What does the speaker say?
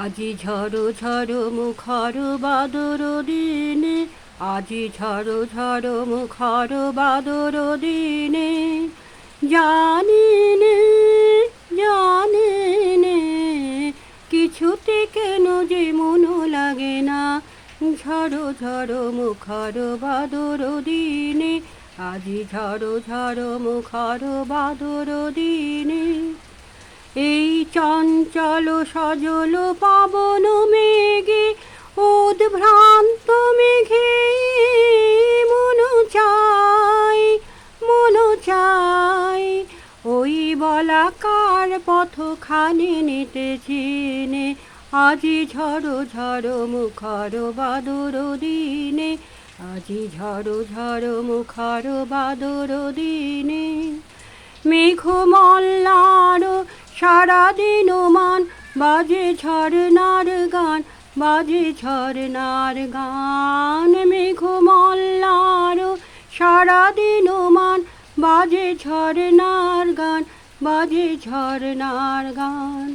আজি ঝড়ো ঝড়ো মুখর বাদর দিনে, আজি ঝড়ো ঝড়ো মুখর বাদর দিনে, জানি নে জানি নে কিছুতে কেন যে মন লাগে না। ঝড়ো ঝড়ো মুখর বাদর দিনে, আজি ঝড়ো ঝড়ো মুখর বাদর দিনে। এই চঞ্চল সজল পাবন মেঘে, উদ্ভ্রান্ত মেঘে মন চাই ওই বলাকার পথখানি নিতেছি নে। আজি ঝড়ো ঝড়ো মুখর বাদর দিনে, আজি ঝড়ো ঝড়ো মুখর বাদর দিনে। মেঘমল্লার সারাদিন মান, বাজে ঝরনার গান, বাজে ঝরনার গান। মেঘমল্লার সারাদিন মান, বাজে ঝরনার গান, বাজে ঝরনার গান।